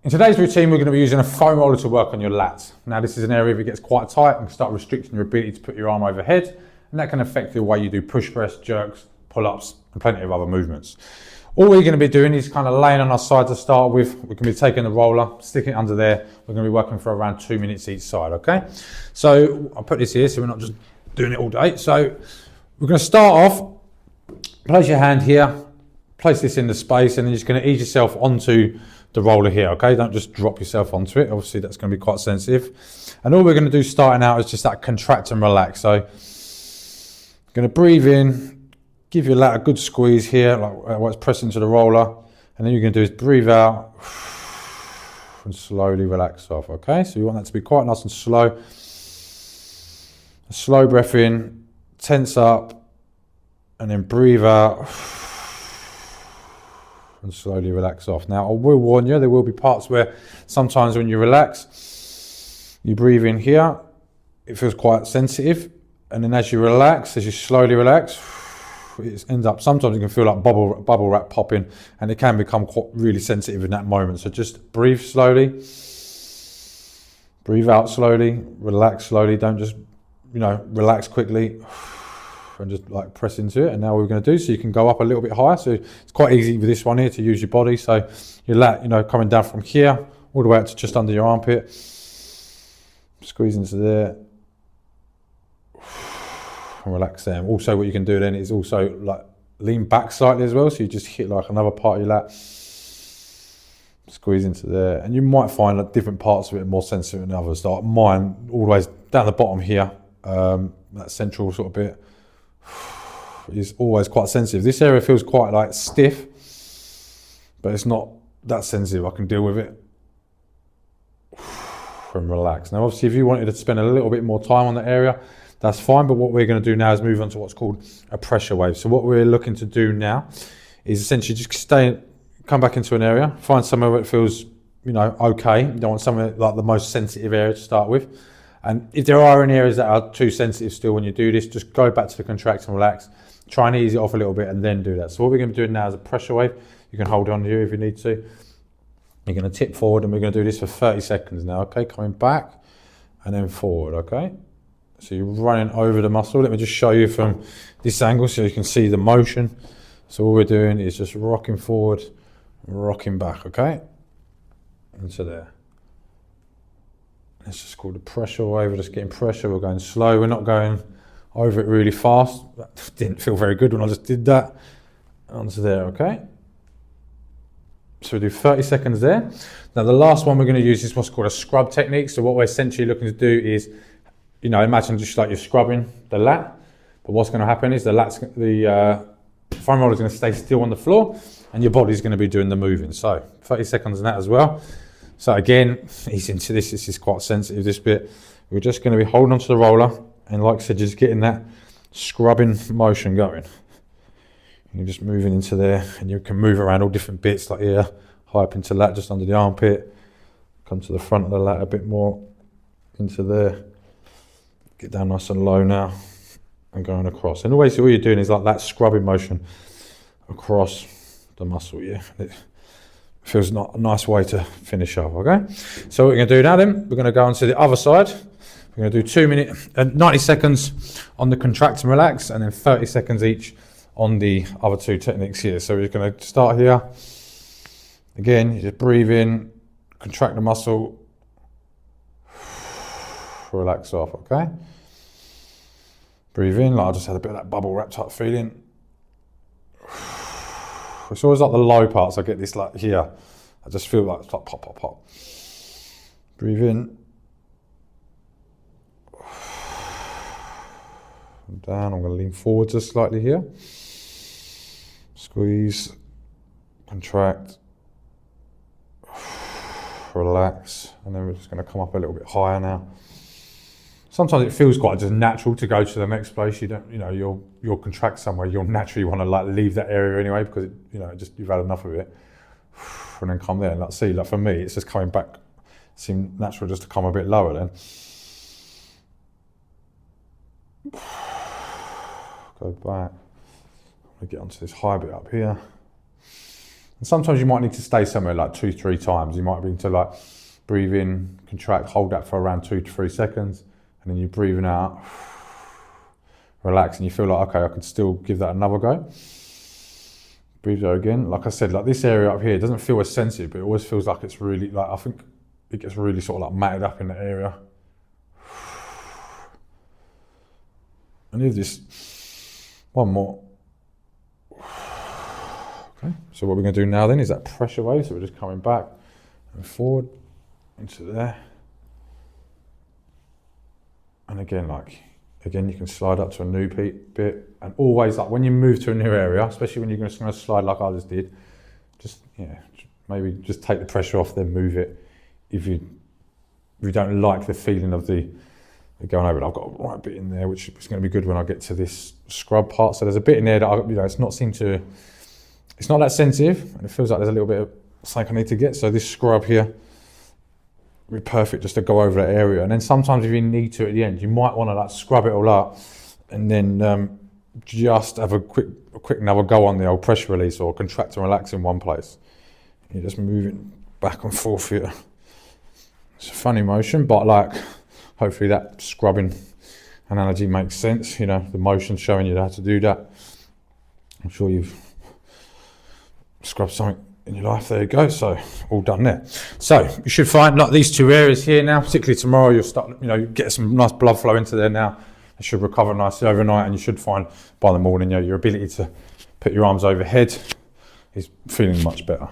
In today's routine, we're going to be using a foam roller to work on your lats. Now, this is an area if it gets quite tight and can start restricting your ability to put your arm overhead, and that can affect the way you do push press, jerks, pull-ups, and plenty of other movements. All we're going to be doing is kind of laying on our side to start with. We're going to be taking the roller, sticking it under there. We're going to be working for around 2 minutes each side, okay? So I'll put this here so we're not just doing it all day. So we're going to start off, place your hand here, place this in the space, and then you're just going to ease yourself onto the roller here, okay? Don't just drop yourself onto it. Obviously, that's going to be quite sensitive. And all we're going to do starting out is just that contract and relax. So going to breathe in, give your lat a good squeeze here, like while it's pressing to the roller. And then you're going to do is breathe out and slowly relax off, okay? So you want that to be quite nice and slow. A slow breath in, tense up, and then breathe out and slowly relax off. Now, I will warn you, there will be parts where sometimes when you relax, you breathe in here, it feels quite sensitive. And then as you relax, as you slowly relax, it ends up, sometimes you can feel like bubble wrap popping, and it can become quite really sensitive in that moment. So just breathe slowly, breathe out slowly, relax slowly. Don't just, relax quickly. And just like press into it. And now what we're going to do, so you can go up a little bit higher. So it's quite easy with this one here to use your body. So your lat, coming down from here all the way up to just under your armpit. Squeeze into there. And relax there. And also what you can do then is also like lean back slightly as well. So you just hit like another part of your lat. Squeeze into there. And you might find that different parts of it are more sensitive than others. Like mine, all the way down the bottom here, that central sort of bit, is always quite sensitive. This area feels quite like stiff, but it's not that sensitive. I can deal with it and relax. Now, obviously, if you wanted to spend a little bit more time on the area, that's fine. But what we're going to do now is move on to what's called a pressure wave. So what we're looking to do now is essentially just come back into an area, find somewhere where it feels, okay. You don't want somewhere like the most sensitive area to start with. And if there are any areas that are too sensitive still when you do this, just go back to the contract and relax. Try and ease it off a little bit and then do that. So what we're going to do now is a pressure wave. You can hold on here if you need to. You're going to tip forward and we're going to do this for 30 seconds now, okay? Coming back and then forward, okay? So you're running over the muscle. Let me just show you from this angle so you can see the motion. So all we're doing is just rocking forward, rocking back, okay? Into there. It's just called a pressure wave. We're just getting pressure. We're going slow. We're not going over it really fast. That didn't feel very good when I just did that. Onto there, okay? So we do 30 seconds there. Now the last one we're going to use is what's called a scrub technique. So what we're essentially looking to do is, imagine just like you're scrubbing the lat. But what's going to happen is the foam roller is going to stay still on the floor and your body's going to be doing the moving. So 30 seconds on that as well. So again, ease into this. This is quite sensitive, this bit. We're just going to be holding onto the roller and like I said, just getting that scrubbing motion going. You're just moving into there and you can move around all different bits like here, high up into lat just under the armpit, come to the front of the lat a bit more, into there, get down nice and low now and going across. And always all you're doing is like that scrubbing motion across the muscle, yeah. It feels not a nice way to finish up, okay? So what we're going to do now then, we're going to go on to the other side. We're going to do 2 minutes, 90 seconds on the contract and relax, and then 30 seconds each on the other two techniques here. So we're going to start here. Again, you just breathe in, contract the muscle, relax off, okay? Breathe in, like I just had a bit of that bubble wrap type feeling. It's always like the low parts, I get this like here. I just feel like it's like pop, pop, pop. Breathe in. And down, I'm going to lean forward just slightly here. Squeeze, contract, relax, and then we're just going to come up a little bit higher now. Sometimes it feels quite just natural to go to the next place. You don't, you'll contract somewhere. You'll naturally want to like leave that area anyway because just you've had enough of it, and then come there. And like see, like for me, it's just coming back. It seemed natural just to come a bit lower then. Go back. I'm gonna get onto this high bit up here. And sometimes you might need to stay somewhere like 2-3 times. You might need to like breathe in, contract, hold that for around 2 to 3 seconds, and then you're breathing out, relax, and you feel like, okay, I can still give that another go. Breathe there again. Like I said, like this area up here doesn't feel as sensitive, but it always feels like it's really, like I think it gets really sort of like matted up in the area. And if this, one more. Okay, so what we're going to do now then is that pressure wave. So we're just coming back and forward into there. And again, you can slide up to a new bit. And always, like when you move to a new area, especially when you're just going to slide like I just did, just, maybe just take the pressure off, then move it. If you don't like the feeling of the going over it, I've got a right bit in there, which is going to be good when I get to this scrub part. So there's a bit in there that it's not that sensitive, and it feels like there's a little bit of something I need to get. So this scrub here would be perfect just to go over that area. And then sometimes if you need to at the end, you might want to like scrub it all up, and then just have a quick another go on the old pressure release or contract and relax in one place. You're just moving back and forth here. It's a funny motion, but like hopefully that scrubbing analogy makes sense. The motion showing you how to do that. I'm sure you've scrubbed something in your life. There you go. So all done there. So you should find like these 2 areas here now, particularly tomorrow, you'll start, get some nice blood flow into there now. It should recover nicely overnight, and you should find by the morning, your ability to put your arms overhead is feeling much better.